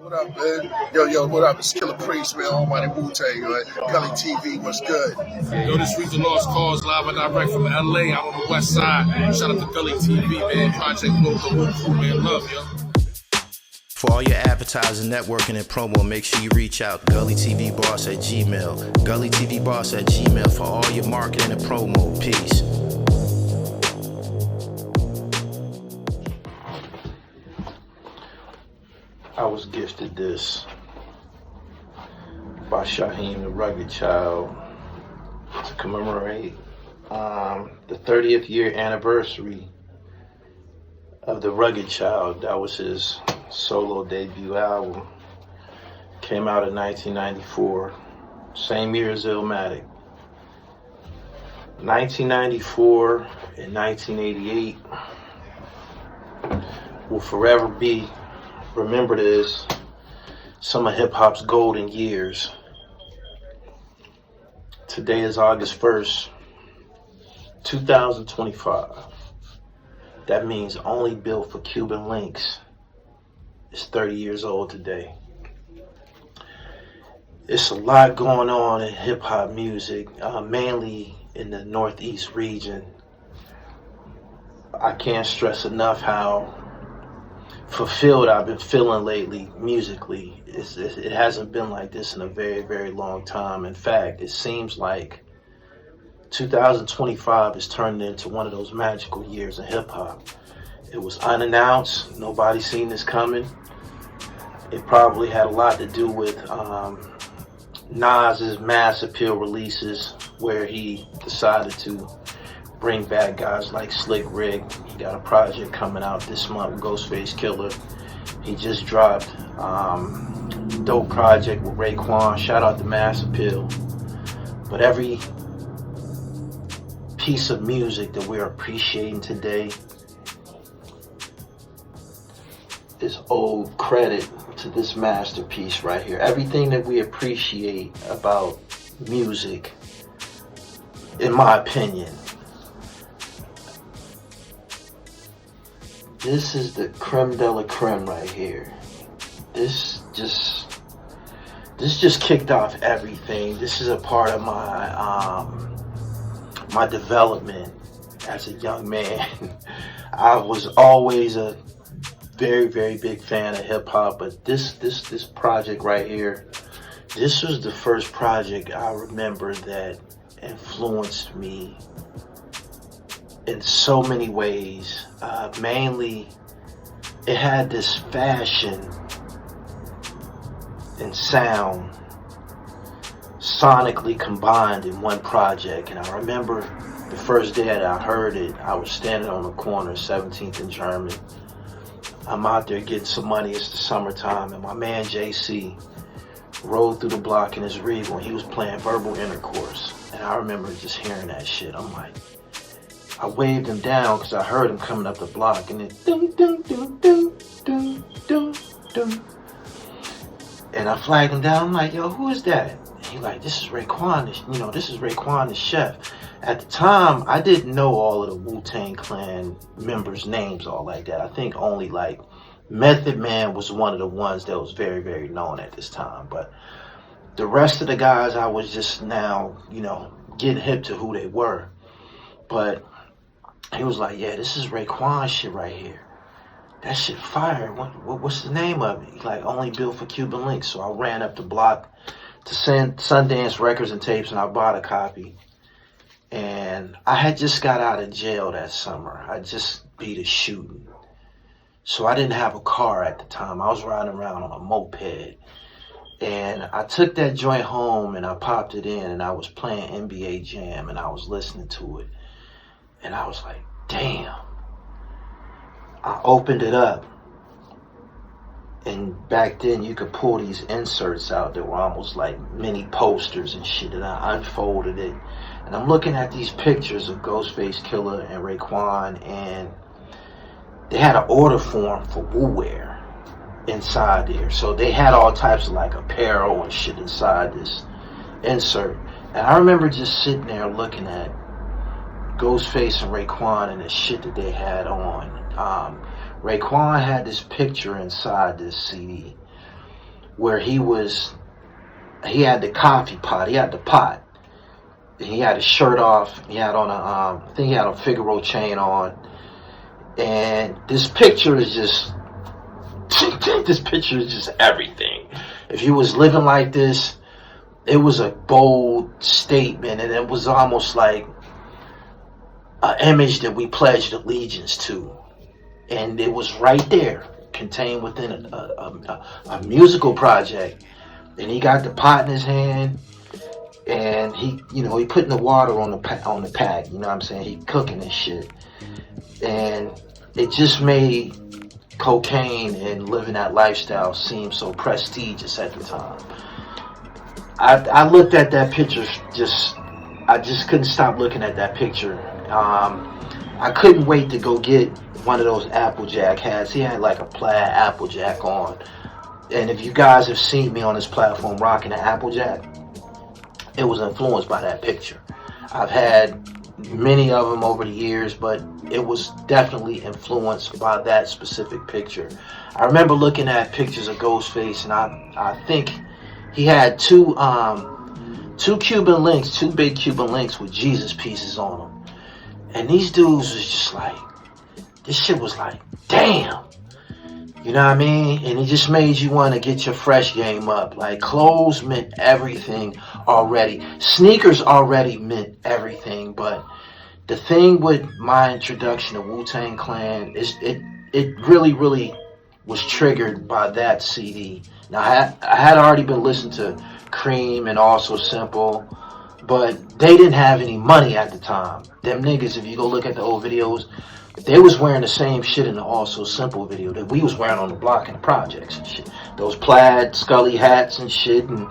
What up, man? Yo, what up? It's Killer Priest, man. Almighty Wu-Tang, man. Gully TV, what's good? Yo, this week's The Lost Cause, live and direct from LA, out on the west side. Shout out to Gully TV, man. Project Local, whole crew, man. Love, yo. For all your advertising, networking, and promo, make sure you reach out gullytvboss@gmail. gullytvboss@gmail for all your marketing and promo. Peace. I was gifted this by Shaheem the Rugged Child to commemorate the 30th year anniversary of the Rugged Child. That was his solo debut album. Came out in 1994, same year as Illmatic. 1994 and 1988 will forever be remembered as some of hip-hop's golden years. Today is August 1st, 2025. That means Only Built for Cuban Linx is 30 years old today. It's a lot going on in hip-hop music, mainly in the Northeast region. I can't stress enough how fulfilled I've been feeling lately musically. It hasn't been like this in a very, very long time. In fact, it seems like 2025 is turning into one of those magical years in hip-hop. It was unannounced. Nobody seen this coming. It probably had a lot to do with Nas's mass appeal releases, where he decided to bring back guys like Slick Rick. He got a project coming out this month with Ghostface Killer. He just dropped dope project with Raekwon. Shout out to Mass Appeal. But every piece of music that we're appreciating today is owed credit to this masterpiece right here. Everything that we appreciate about music, in my opinion, this is the creme de la creme right here. This just kicked off everything. This is a part of my development as a young man. I was always a very, very big fan of hip hop, but this project right here, this was the first project I remember that influenced me in so many ways. Mainly, it had this fashion and sound sonically combined in one project. And I remember the first day that I heard it, I was standing on the corner, 17th and German. I'm out there getting some money. It's the summertime, and my man JC rode through the block in his Regal, and he was playing Verbal Intercourse. And I remember just hearing that shit. I'm like, I waved him down because I heard him coming up the block, and then dun dun dun dun dun dun dun. And I flagged him down. I'm like, yo, who is that? And he like, this is Raekwon. This is Raekwon the Chef. At the time, I didn't know all of the Wu-Tang Clan members' names all like that. I think only like Method Man was one of the ones that was very, very known at this time. But the rest of the guys, I was just now, getting hip to who they were. But he was like, yeah, this is Raekwon shit right here. That shit fire. What's the name of it? He's like, Only Built for Cuban Linx. So I ran up the block to Sundance Records and Tapes, and I bought a copy. And I had just got out of jail that summer. I just beat a shooting. So I didn't have a car at the time. I was riding around on a moped. And I took that joint home and I popped it in, and I was playing NBA Jam and I was listening to it. And I was like, damn. I opened it up. And back then you could pull these inserts out that were almost like mini posters and shit. And I unfolded it. And I'm looking at these pictures of Ghostface Killer and Raekwon, and they had an order form for Wu Wear inside there. So they had all types of like apparel and shit inside this insert. And I remember just sitting there looking at Ghostface and Raekwon and the shit that they had on. Raekwon had this picture inside this CD where he had the coffee pot, he had the pot, he had his shirt off, he had on I think he had a Figaro chain on, and this picture is just everything. If he was living like this, it was a bold statement, and it was almost like an image that we pledged allegiance to, and it was right there, contained within a musical project. And he got the pot in his hand, and he putting the water on the pack. You know what I'm saying? He cooking this shit, and it just made cocaine and living that lifestyle seem so prestigious at the time. I looked at that picture, I just couldn't stop looking at that picture. I couldn't wait to go get one of those Applejack hats. He had like a plaid Applejack on. And if you guys have seen me on this platform rocking an Applejack, it was influenced by that picture. I've had many of them over the years, but it was definitely influenced by that specific picture. I remember looking at pictures of Ghostface, and I think he had two Cuban Links, two big Cuban Links with Jesus pieces on them. And these dudes was just like, this shit was like, damn. You know what I mean? And it just made you want to get your fresh game up. Like, clothes meant everything already. Sneakers already meant everything. But the thing with my introduction to Wu-Tang Clan is it really, really was triggered by that CD. Now, I had already been listening to Cream and Also Simple, but they didn't have any money at the time. Them niggas, if you go look at the old videos, they was wearing the same shit in the Also Simple video that we was wearing on the block in the projects and shit. Those plaid Scully hats and shit, and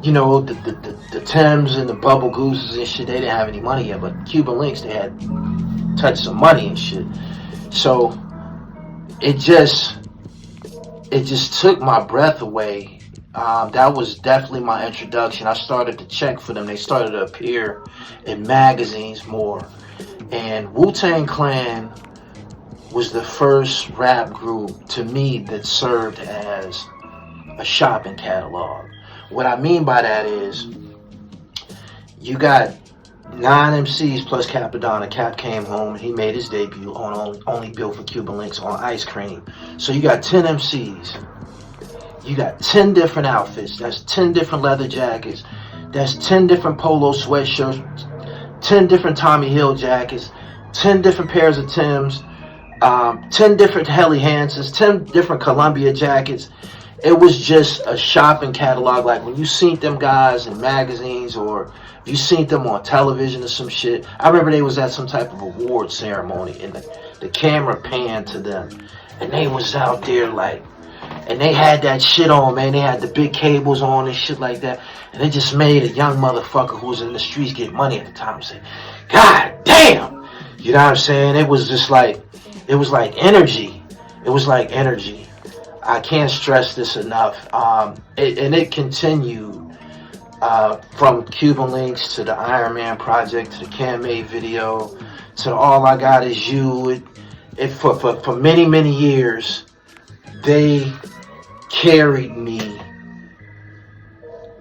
you know, the Timbs and the Bubble Gooses and shit, they didn't have any money yet, but Cuban Linx, they had touched some money and shit. So it just took my breath away. That was definitely my introduction. I started to check for them. They started to appear in magazines more. And Wu-Tang Clan was the first rap group to me that served as a shopping catalog. What I mean by that is, you got 9 MCs plus Capadonna. Cap came home and he made his debut on Only Built for Cuban Linx on Ice Cream. So you got 10 MCs. You got 10 different outfits. That's 10 different leather jackets. That's 10 different polo sweatshirts. 10 different Tommy Hill jackets, 10 different pairs of Timbs, 10 different Helly Hansons, 10 different Columbia jackets. It was just a shopping catalog. Like when you seen them guys in magazines, or if you seen them on television or some shit. I remember they was at some type of award ceremony, and the camera panned to them, and they was out there like, and they had that shit on, man. They had the big cables on and shit like that. And it just made a young motherfucker who was in the streets get money at the time say, God damn! You know what I'm saying? It was just like, it was like energy. It was like energy. I can't stress this enough. It continued from Cuban Linx to the Iron Man project to the Can-Made video to All I Got Is You. For many, many years, they carried me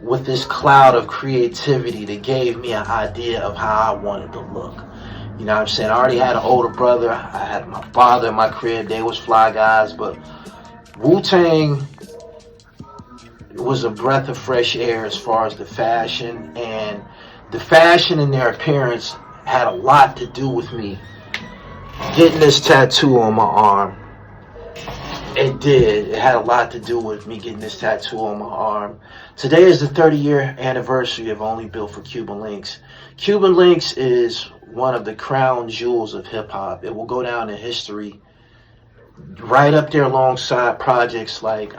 with this cloud of creativity that gave me an idea of how I wanted to look. You know what I'm saying? I already had an older brother. I had my father in my crib. They was fly guys. But Wu-Tang was a breath of fresh air as far as the fashion. And the fashion and their appearance had a lot to do with me getting this tattoo on my arm. It did. It had a lot to do with me getting this tattoo on my arm. Today is the 30-year anniversary of Only Built for Cuban Linx. Cuban Linx is one of the crown jewels of hip-hop. It will go down in history right up there alongside projects like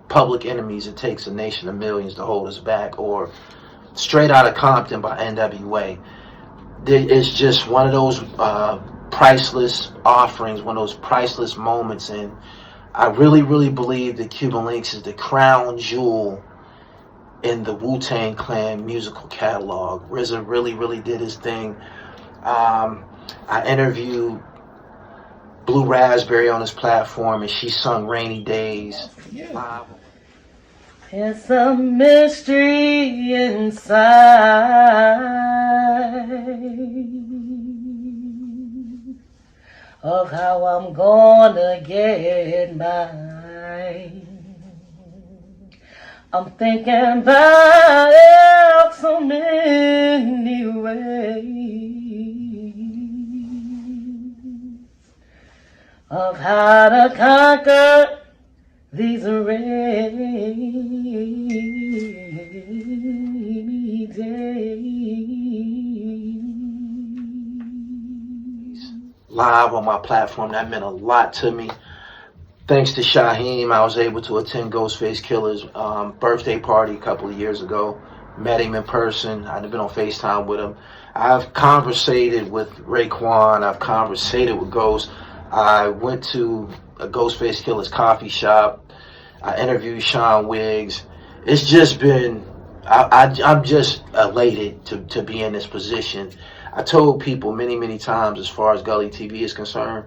Public Enemies, It Takes a Nation of Millions to Hold Us Back, or Straight Outta Compton by NWA. It's just one of those priceless offerings, one of those priceless moments, and I really, really believe that Cuban Linx is the crown jewel in the Wu-Tang Clan musical catalog. RZA really, really did his thing. I interviewed Blue Raspberry on his platform, and she sung Rainy Days. Yeah. It's a mystery inside of how I'm gonna get mine. I'm thinking about so many ways of how to conquer these rainy days. Live on my platform, that meant a lot to me. Thanks to Shaheem, I was able to attend Ghostface Killer's birthday party a couple of years ago. Met him in person. I've been on FaceTime with him. I've conversated with Raekwon. I've conversated with Ghost. I went to a Ghostface Killer's coffee shop. I interviewed Sean Wiggs. It's just been, I'm just elated to be in this position. I told people many times, as far as Gully TV is concerned,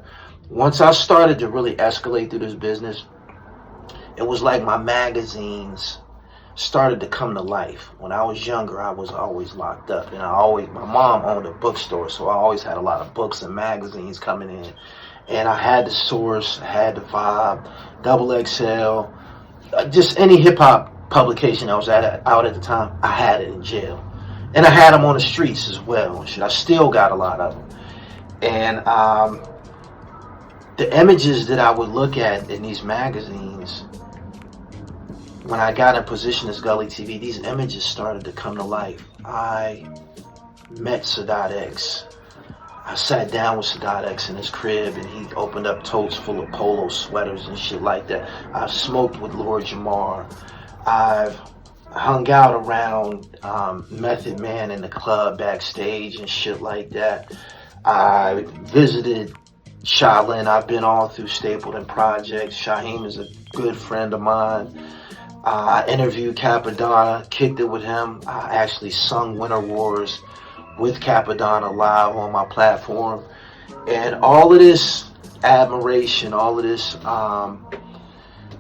once I started to really escalate through this business, it was like my magazines started to come to life. When I was younger, I was always locked up, and my mom owned a bookstore, so I always had a lot of books and magazines coming in. And I had the Source, I had the Vibe, Double XL, just any hip hop publication I was out at the time, I had it in jail. And I had them on the streets as well. I still got a lot of them. And the images that I would look at in these magazines, when I got in position as Gully TV, these images started to come to life. I met Sadat X. I sat down with Sadat X in his crib, and he opened up totes full of polo sweaters and shit like that. I've smoked with Lord Jamar. I've hung out around Method Man in the club backstage and shit like that. I visited Shaolin. I've been all through Stapleton Projects. Shaheem is a good friend of mine. I interviewed Capadonna, kicked it with him. I actually sung Winter Wars with Capadonna live on my platform. And all of this admiration, all of this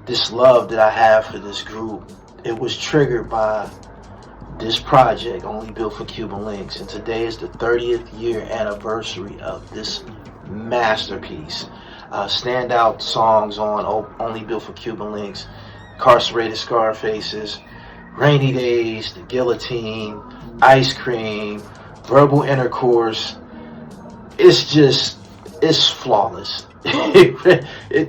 this love that I have for this group, it was triggered by this project, Only Built for Cuban Linx. And today is the 30th year anniversary of this masterpiece. Standout songs on Only Built for Cuban Linx: Incarcerated Scarfaces, Rainy Days, The Guillotine, Ice Cream, Verbal Intercourse. It's flawless.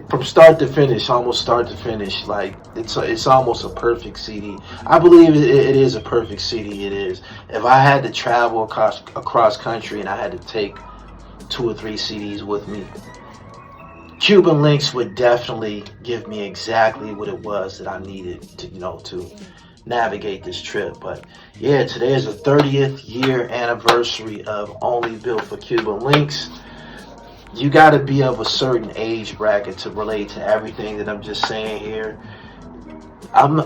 From start to finish, almost start to finish, like it's almost a perfect CD. I believe it is a perfect CD. It is. If I had to travel across country and I had to take 2 or 3 CDs with me, Cuban Linx would definitely give me exactly what it was that I needed to, to navigate this trip. But yeah, today is the 30th year anniversary of Only Built for Cuban Linx. You got to be of a certain age bracket to relate to everything that I'm just saying here. I'm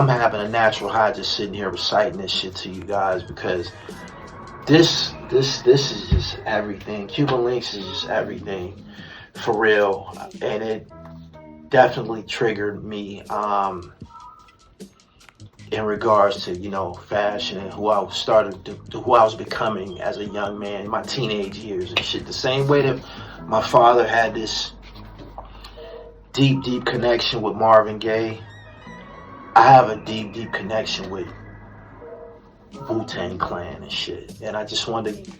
having a natural high just sitting here reciting this shit to you guys, because this is just everything. Cuban Linx is just everything, for real. And it definitely triggered me in regards to, fashion and who I was becoming as a young man in my teenage years and shit. The same way that my father had this deep connection with Marvin Gaye, I have a deep connection with Wu-Tang Clan and shit. And I just wanted to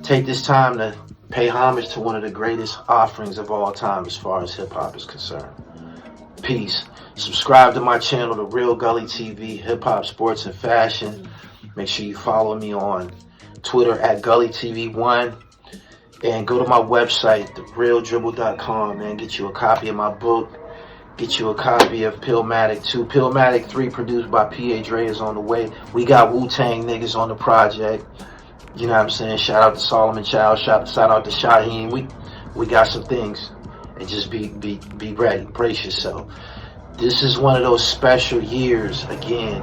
take this time to pay homage to one of the greatest offerings of all time as far as hip-hop is concerned. Peace. Subscribe to my channel, The Real Gully TV, hip-hop, sports, and fashion. Make sure you follow me on Twitter at GullyTV1. And go to my website, therealdribble.com, and get you a copy of my book. Get you a copy of Pillmatic 2. Pillmatic 3, produced by P.A. Dre, is on the way. We got Wu-Tang niggas on the project. You know what I'm saying? Shout out to Solomon Child. Shout out to Shaheem. We got some things. And just be ready. Brace yourself. This is one of those special years. Again,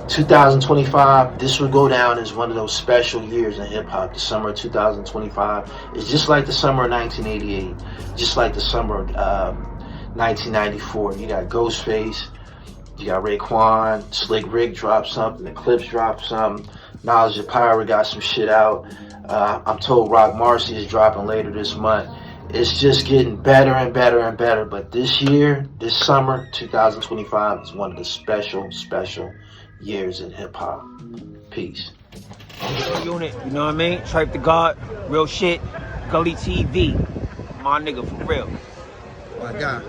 2025, this will go down as one of those special years in hip-hop. The summer of 2025 is just like the summer of 1988, just like the summer of 1994. You got Ghostface, You got Raekwon, Slick Rick dropped something, the Clips dropped something, Knowledge of Power got some shit out. I'm told Rock Marcy is dropping later this month. It's just getting better and better and better. But this year, this summer, 2025 is one of the special years in hip hop. Peace. Unit, you know what I mean? Tripe the God, real shit. Gully TV, my nigga for real. My God.